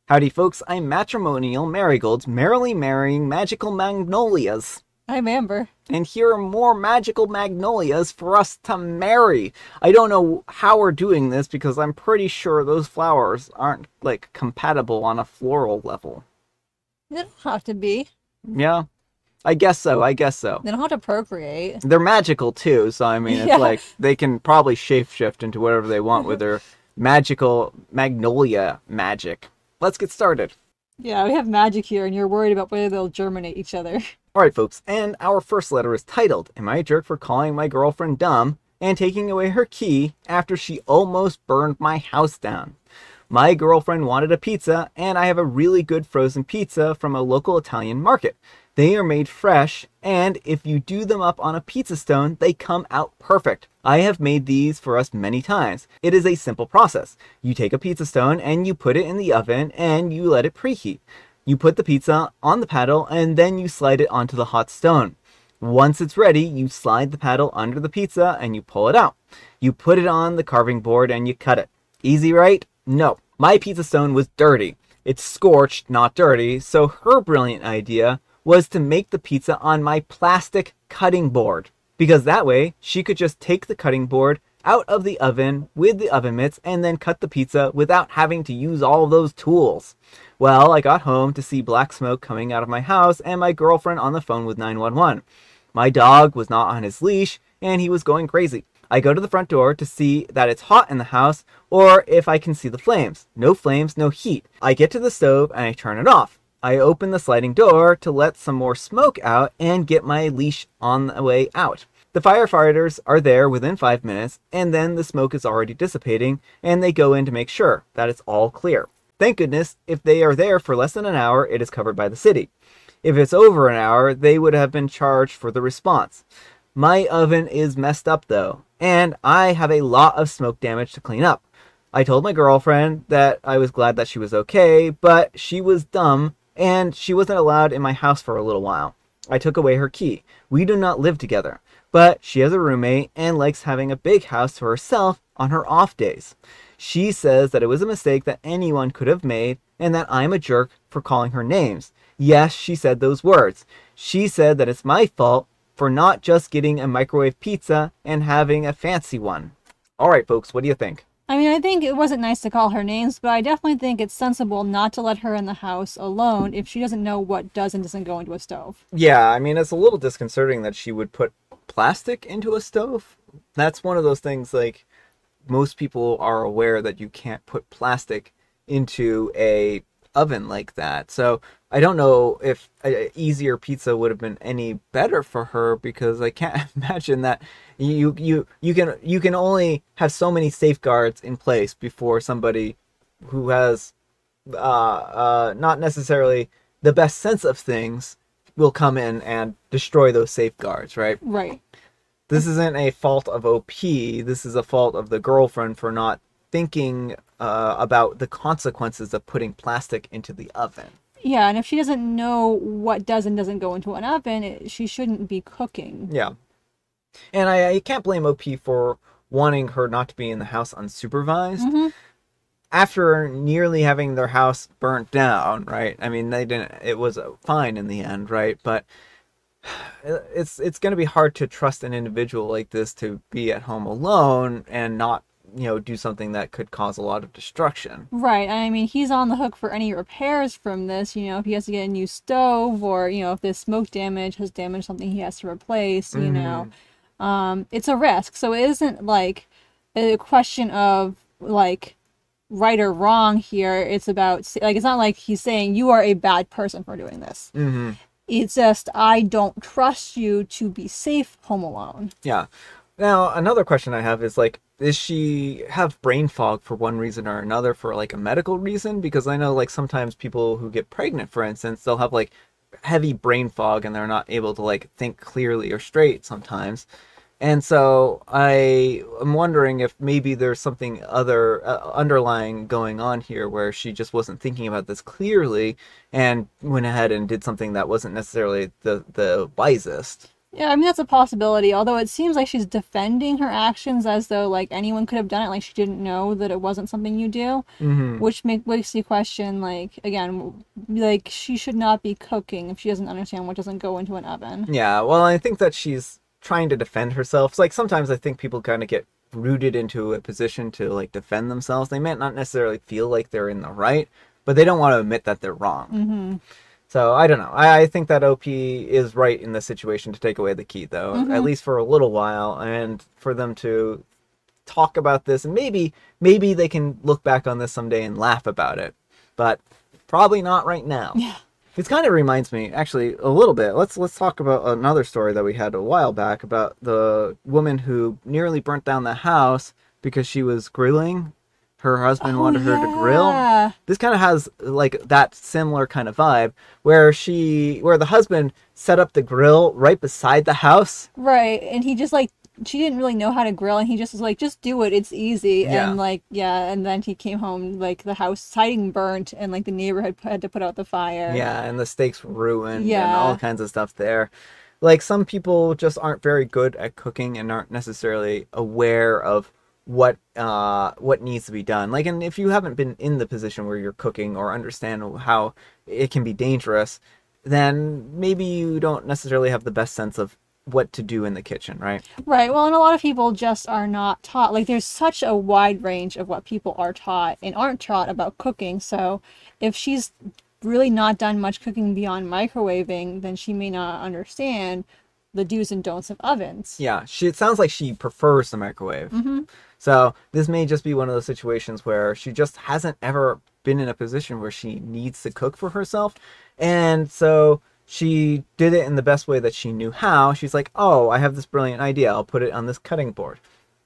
Howdy folks, I'm Matrimonial Marigolds, merrily marrying magical magnolias. I'm Amber. And here are more magical magnolias for us to marry. I don't know how we're doing this because I'm pretty sure those flowers aren't, like, compatible on a floral level. They don't have to be. Yeah? I guess so. They don't have to procreate. They're magical too, so I mean, it's like they can probably shapeshift into whatever they want with their magical magnolia magic. Let's get started. Yeah, we have magic here, and you're worried about whether they'll germinate each other. Alright folks, and our first letter is titled, Am I a Jerk for Calling My Girlfriend Dumb and Taking Away Her Key After She Almost Burned My House Down? My girlfriend wanted a pizza, and I have a really good frozen pizza from a local Italian market. They are made fresh, and if you do them up on a pizza stone, they come out perfect. I have made these for us many times. It is a simple process. You take a pizza stone and you put it in the oven and you let it preheat. You put the pizza on the paddle and then you slide it onto the hot stone. Once it's ready, you slide the paddle under the pizza and you pull it out. You put it on the carving board and you cut it. Easy, right? No. My pizza stone was dirty. It's scorched, not dirty, so her brilliant idea was to make the pizza on my plastic cutting board. Because that way, she could just take the cutting board out of the oven with the oven mitts and then cut the pizza without having to use all of those tools. Well, I got home to see black smoke coming out of my house and my girlfriend on the phone with 911. My dog was not on his leash and he was going crazy. I go to the front door to see that it's hot in the house or if I can see the flames. No flames, no heat. I get to the stove and I turn it off. I open the sliding door to let some more smoke out and get my leash on the way out. The firefighters are there within 5 minutes, and then the smoke is already dissipating, and they go in to make sure that it's all clear. Thank goodness, if they are there for less than an hour, it is covered by the city. If it's over an hour, they would have been charged for the response. My oven is messed up though, and I have a lot of smoke damage to clean up. I told my girlfriend that I was glad that she was okay, but she was dumb and she wasn't allowed in my house for a little while. I took away her key. We do not live together, but she has a roommate and likes having a big house to herself on her off days. She says that it was a mistake that anyone could have made and that I'm a jerk for calling her names. Yes, she said those words. She said that it's my fault for not just getting a microwave pizza and having a fancy one. Alright folks, what do you think? I mean, I think it wasn't nice to call her names, but I definitely think it's sensible not to let her in the house alone if she doesn't know what does and doesn't go into a stove. Yeah, I mean, it's a little disconcerting that she would put plastic into a stove. That's one of those things, like, most people are aware that you can't put plastic into a oven like that. So I don't know if an easier pizza would have been any better for her, because I can't imagine that you can only have so many safeguards in place before somebody who has not necessarily the best sense of things will come in and destroy those safeguards, right? Right. This isn't a fault of OP. This is a fault of the girlfriend for not thinking about the consequences of putting plastic into the oven. Yeah, and if she doesn't know what does and doesn't go into an oven, she shouldn't be cooking. Yeah. And I can't blame OP for wanting her not to be in the house unsupervised. Mm-hmm. After nearly having their house burnt down, right? I mean, it was fine in the end, right? But it's going to be hard to trust an individual like this to be at home alone and not, do something that could cause a lot of destruction. Right. I mean, he's on the hook for any repairs from this, if he has to get a new stove or, if this smoke damage has damaged something he has to replace, it's a risk. So it isn't like a question of like right or wrong here. It's about, like, it's not like he's saying you are a bad person for doing this. Mm-hmm. It's just, I don't trust you to be safe home alone. Yeah. Now, another question I have is, like, does she have brain fog for one reason or another, for, like, a medical reason? Because I know, like, sometimes people who get pregnant, for instance, they'll have, like, heavy brain fog and they're not able to, like, think clearly or straight sometimes. And so I am wondering if maybe there's something other underlying going on here, where she just wasn't thinking about this clearly and went ahead and did something that wasn't necessarily the wisest. Yeah, I mean, that's a possibility, although it seems like she's defending her actions as though, like, anyone could have done it, like she didn't know that it wasn't something you do, which makes you question, like, again, like, she should not be cooking if she doesn't understand what doesn't go into an oven. Yeah, well, I think that she's trying to defend herself. It's like sometimes I think people kind of get rooted into a position to like defend themselves. They might not necessarily feel like they're in the right, but they don't want to admit that they're wrong. So I don't know. I think that OP is right in this situation to take away the key, though, at least for a little while, and for them to talk about this, and maybe they can look back on this someday and laugh about it, but probably not right now. Yeah. It kind of reminds me, actually, a little bit. Let's talk about another story that we had a while back about the woman who nearly burnt down the house because she was grilling. Her husband wanted her to grill. This kind of has like that similar kind of vibe where the husband set up the grill right beside the house. Right, and he just like, she didn't really know how to grill, and he just was like, just do it, it's easy. Yeah. And like, yeah, and then he came home, like the house siding burnt, and like the neighbor had to put out the fire. Yeah, and the steaks were ruined and Yeah. all kinds of stuff there. Like, some people just aren't very good at cooking and aren't necessarily aware of what needs to be done. Like, and if you haven't been in the position where you're cooking or understand how it can be dangerous, then maybe you don't necessarily have the best sense of what to do in the kitchen, right? Right. Well, and a lot of people just are not taught. Like, there's such a wide range of what people are taught and aren't taught about cooking. So if she's really not done much cooking beyond microwaving, then she may not understand the do's and don'ts of ovens. Yeah, it sounds like she prefers the microwave. So this may just be one of those situations where she just hasn't ever been in a position where she needs to cook for herself. And so she did it in the best way that she knew how. She's like, oh, I have this brilliant idea. I'll put it on this cutting board.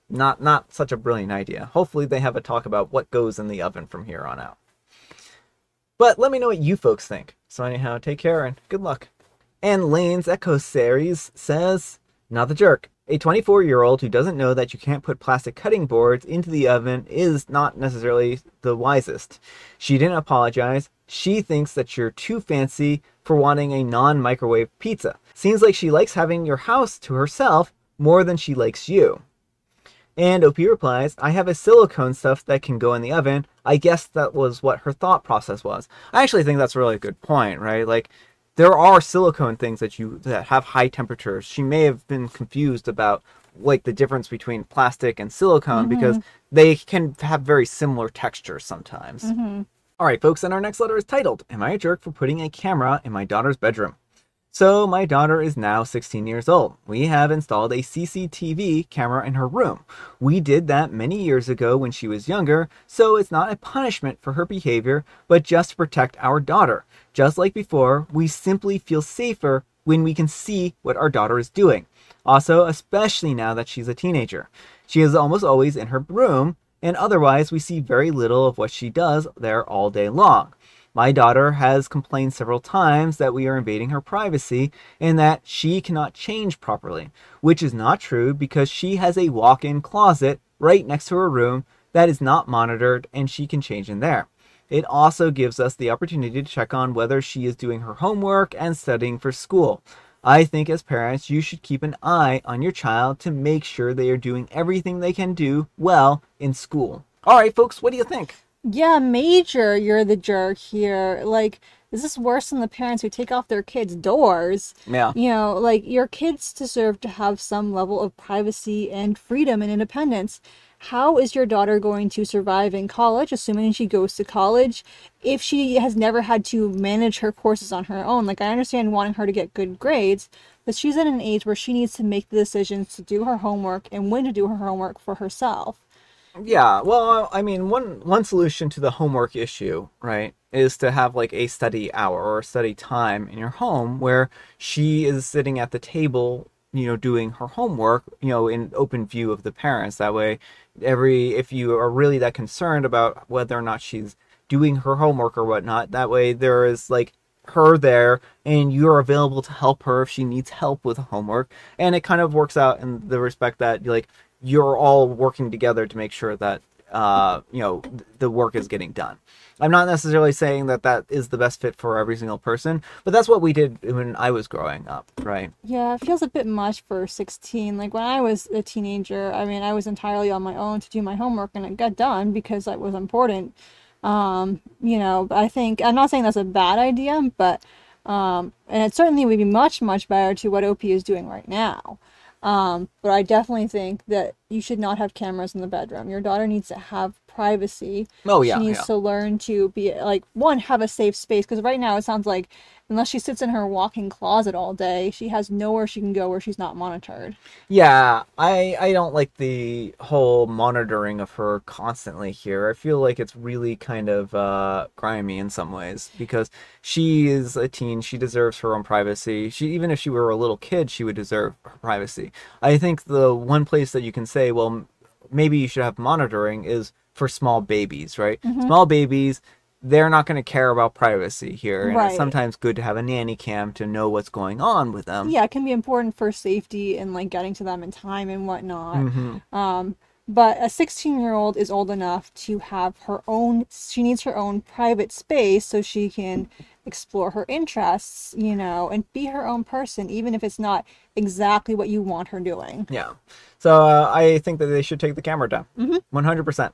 Not such a brilliant idea. Hopefully they have a talk about what goes in the oven from here on out. But let me know what you folks think. So anyhow, take care and good luck. And Lane's Echo Series says, not the jerk. A 24-year-old who doesn't know that you can't put plastic cutting boards into the oven is not necessarily the wisest. She didn't apologize. She thinks that you're too fancy for wanting a non-microwave pizza. Seems like she likes having your house to herself more than she likes you. And OP replies, I have a silicone stuff that can go in the oven. I guess that was what her thought process was. I actually think that's a really good point, right? Like, there are silicone things that have high temperatures. She may have been confused about like the difference between plastic and silicone because they can have very similar textures sometimes. All right, folks, and our next letter is titled, Am I a Jerk for Putting a Camera in My Daughter's Bedroom? So my daughter is now 16 years old. We have installed a CCTV camera in her room. We did that many years ago when she was younger, so it's not a punishment for her behavior, but just to protect our daughter. Just like before, we simply feel safer when we can see what our daughter is doing. Also, especially now that she's a teenager. She is almost always in her room, and otherwise we see very little of what she does there all day long. My daughter has complained several times that we are invading her privacy and that she cannot change properly, which is not true because she has a walk-in closet right next to her room that is not monitored and she can change in there. It also gives us the opportunity to check on whether she is doing her homework and studying for school. I think as parents, you should keep an eye on your child to make sure they are doing everything they can do well in school. All right, folks, what do you think? Yeah, major, you're the jerk here. Like, is this worse than the parents who take off their kids' doors? Yeah. You know, like, your kids deserve to have some level of privacy and freedom and independence. How is your daughter going to survive in college, assuming she goes to college, if she has never had to manage her courses on her own? Like, I understand wanting her to get good grades, but she's at an age where she needs to make the decisions to do her homework and when to do her homework for herself. Yeah, well, I mean, one solution to the homework issue, right, is to have like a study hour or a study time in your home where she is sitting at the table, you know, doing her homework, you know, in open view of the parents. That way, if you are really that concerned about whether or not she's doing her homework or whatnot, that way there is like her there and you're available to help her if she needs help with homework. And it kind of works out in the respect that like you're all working together to make sure that the work is getting done. I'm not necessarily saying that that is the best fit for every single person, but that's what we did when I was growing up, right? Yeah, it feels a bit much for 16. Like when I was a teenager, I mean, I was entirely on my own to do my homework and it got done because it was important. I think, I'm not saying that's a bad idea, but, and it certainly would be much, much better to what OP is doing right now. But I definitely think that you should not have cameras in the bedroom. Your daughter needs to have privacy. Oh, yeah. She needs to learn to be like, one, have a safe space. Because right now it sounds like unless she sits in her walk-in closet all day, she has nowhere she can go where she's not monitored. Yeah, I don't like the whole monitoring of her constantly here. I feel like it's really kind of grimy in some ways because she is a teen. She deserves her own privacy. Even if she were a little kid, she would deserve her privacy. I think the one place that you can say, well, maybe you should have monitoring is for small babies, right? Mm-hmm. Small babies, they're not going to care about privacy here. And Right. it's sometimes good to have a nanny cam to know what's going on with them. Yeah, it can be important for safety and like getting to them in time and whatnot. Mm-hmm. But a 16-year-old is old enough to have her own, she needs her own private space so she can explore her interests, and be her own person, even if it's not exactly what you want her doing. Yeah. So I think that they should take the camera down. 100%.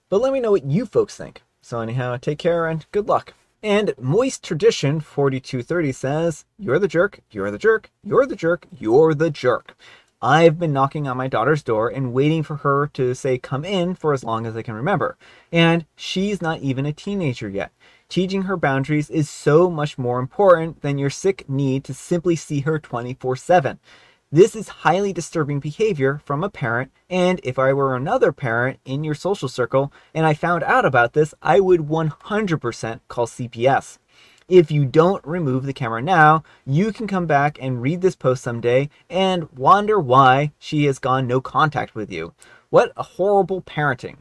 But let me know what you folks think. So anyhow, take care and good luck. And Moist Tradition 4230 says, "You're the jerk, you're the jerk, you're the jerk, you're the jerk. I've been knocking on my daughter's door and waiting for her to say come in for as long as I can remember. And she's not even a teenager yet. Teaching her boundaries is so much more important than your sick need to simply see her 24/7. This is highly disturbing behavior from a parent, and if I were another parent in your social circle and I found out about this, I would 100% call CPS. If you don't remove the camera now, you can come back and read this post someday and wonder why she has gone no contact with you. What a horrible parenting."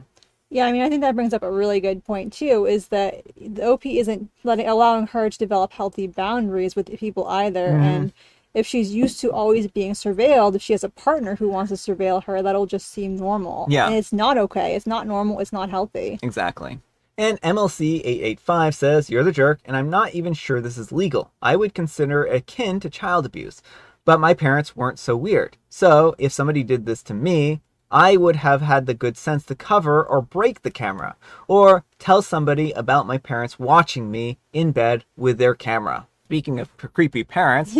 Yeah, I mean, I think that brings up a really good point too, is that the OP isn't allowing her to develop healthy boundaries with people either. And if she's used to always being surveilled, if she has a partner who wants to surveil her, that'll just seem normal. Yeah. And it's not okay. It's not normal. It's not healthy. Exactly. And MLC885 says, "You're the jerk, and I'm not even sure this is legal. I would consider it akin to child abuse. But my parents weren't so weird. So if somebody did this to me, I would have had the good sense to cover or break the camera, or tell somebody about my parents watching me in bed with their camera." Speaking of creepy parents,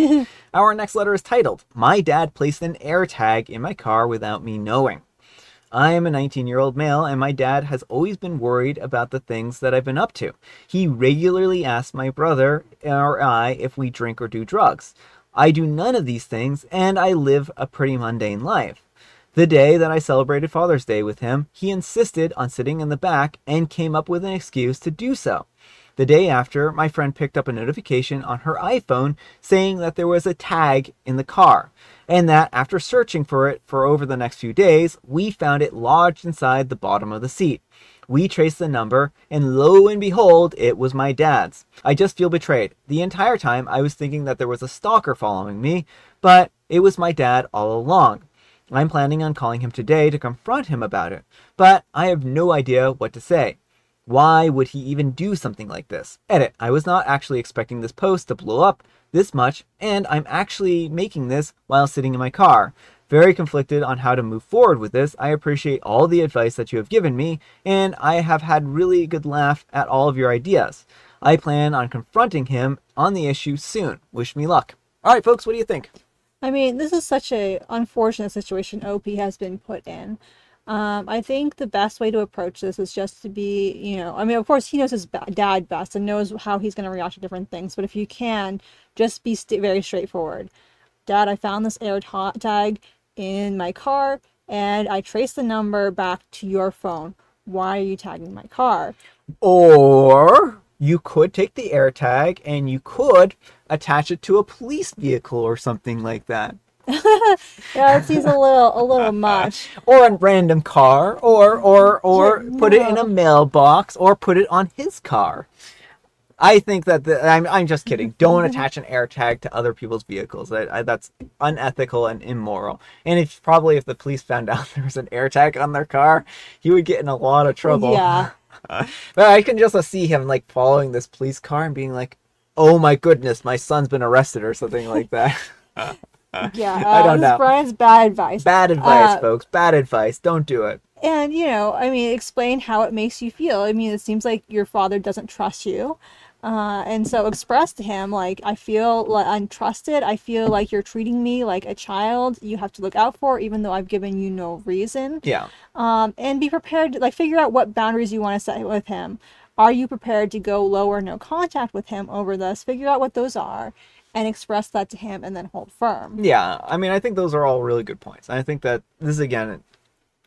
our next letter is titled, "My dad placed an AirTag in my car without me knowing. I am a 19-year-old male, and my dad has always been worried about the things that I've been up to. He regularly asks my brother or I if we drink or do drugs. I do none of these things, and I live a pretty mundane life. The day that I celebrated Father's Day with him, he insisted on sitting in the back and came up with an excuse to do so. The day after, my friend picked up a notification on her iPhone saying that there was a tag in the car, and that after searching for it for over the next few days, we found it lodged inside the bottom of the seat. We traced the number, and lo and behold, it was my dad's. I just feel betrayed. The entire time I was thinking that there was a stalker following me, but it was my dad all along. I'm planning on calling him today to confront him about it, but I have no idea what to say. Why would he even do something like this? Edit. I was not actually expecting this post to blow up this much, and I'm actually making this while sitting in my car. Very conflicted on how to move forward with this. I appreciate all the advice that you have given me, and I have had really good laugh at all of your ideas. I plan on confronting him on the issue soon. Wish me luck." All right, folks, what do you think? I mean, this is such a unfortunate situation OP has been put in. I think the best way to approach this is just to be, I mean, of course, he knows his dad best and knows how he's going to react to different things. But if you can, just be very straightforward. "Dad, I found this AirTag in my car, and I traced the number back to your phone. Why are you tagging my car?" Or you could take the AirTag and you could attach it to a police vehicle or something like that. Yeah, it seems a little much. Or a random car, or put it in a mailbox, or put it on his car. I think that I'm just kidding. Don't attach an air tag to other people's vehicles. That's unethical and immoral. And if the police found out there was an air tag on their car, he would get in a lot of trouble. Yeah. But I can just see him like following this police car and being like, "Oh my goodness, my son's been arrested," or something like that. Yeah. I don't know. Brian's bad advice. Bad advice, folks. Bad advice. Don't do it. And, explain how it makes you feel. It seems like your father doesn't trust you. And so express to him, like, I feel untrusted. I feel like you're treating me like a child you have to look out for, even though I've given you no reason. Yeah. And be prepared to, like, figure out what boundaries you want to set with him. Are you prepared to go low or no contact with him over this? Figure out what those are and express that to him and then hold firm. Yeah. I think those are all really good points. I think that this, again,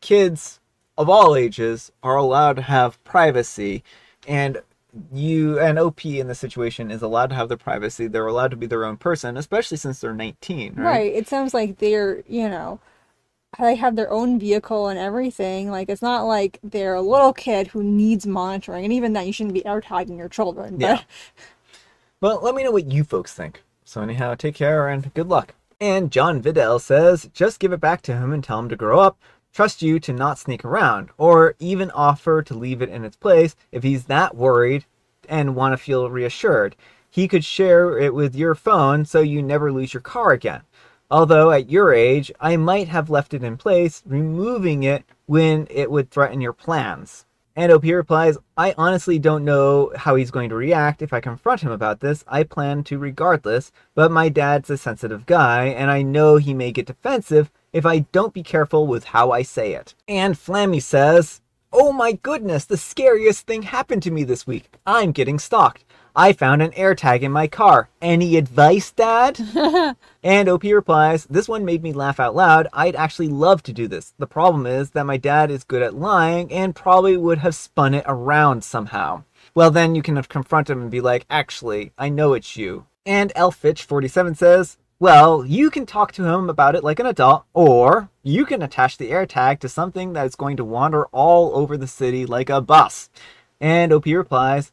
kids of all ages are allowed to have privacy, and OP in this situation is allowed to have their privacy. They're allowed to be their own person, especially since they're 19, right? Right. It sounds like they're, they have their own vehicle and everything. Like, it's not like they're a little kid who needs monitoring, and even that, you shouldn't be air tagging your children. Yeah. Well, let me know what you folks think. So anyhow, take care and good luck. And John Vidal says, just give it back to him and tell him to grow up. Trust you to not sneak around, or even offer to leave it in its place if he's that worried and want to feel reassured. He could share it with your phone so you never lose your car again. Although at your age, I might have left it in place, removing it when it would threaten your plans. And OP replies, I honestly don't know how he's going to react if I confront him about this. I plan to regardless, but my dad's a sensitive guy, and I know he may get defensive if I don't be careful with how I say it. And Flammy says, oh my goodness, the scariest thing happened to me this week. I'm getting stalked. I found an AirTag in my car. Any advice, Dad? And OP replies, this one made me laugh out loud. I'd actually love to do this. The problem is that my dad is good at lying and probably would have spun it around somehow. Well, then you can confront him and be like, actually, I know it's you. And Elfitch47 says, well, you can talk to him about it like an adult, or you can attach the AirTag to something that is going to wander all over the city like a bus. And OP replies,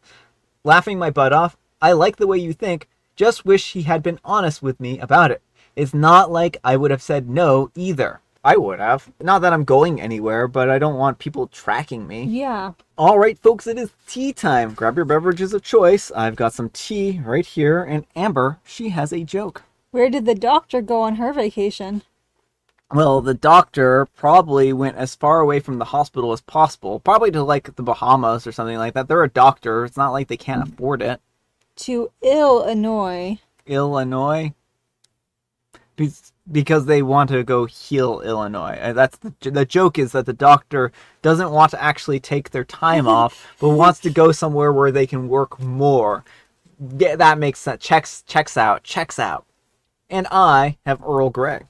laughing my butt off, I like the way you think, just wish he had been honest with me about it. It's not like I would have said no either. I would have. Not that I'm going anywhere, but I don't want people tracking me. Yeah. All right, folks, it is tea time. Grab your beverages of choice. I've got some tea right here, and Amber, she has a joke. Where did the doctor go on her vacation? Well, the doctor probably went as far away from the hospital as possible. Probably to, like, the Bahamas or something like that. They're a doctor. It's not like they can't afford it. To Illinois. Illinois? Because they want to go heal Illinois. That's the joke is that the doctor doesn't want to actually take their time off, but wants to go somewhere where they can work more. Yeah, that makes sense. Checks out. And I have Earl Grey.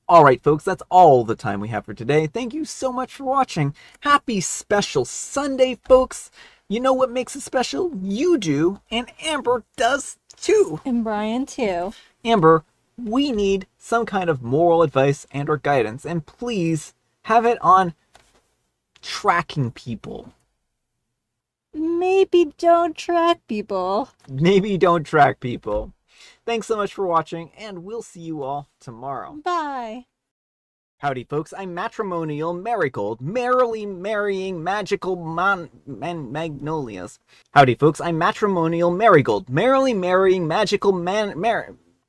Alright, folks, that's all the time we have for today. Thank you so much for watching. Happy special Sunday, folks. You know what makes it special? You do, and Amber does too. And Brian too. Amber, we need some kind of moral advice and or guidance, and please have it on tracking people. Maybe don't track people. Maybe don't track people. Thanks so much for watching, and we'll see you all tomorrow. Bye. Howdy, folks. I'm Matrimonial Marigold, merrily marrying magical magnolias. Howdy, folks. I'm Matrimonial Marigold, merrily marrying magical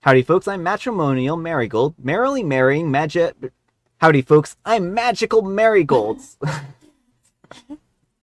Howdy, folks. I'm Matrimonial Marigold, merrily marrying Howdy, folks. I'm Magical Marigolds.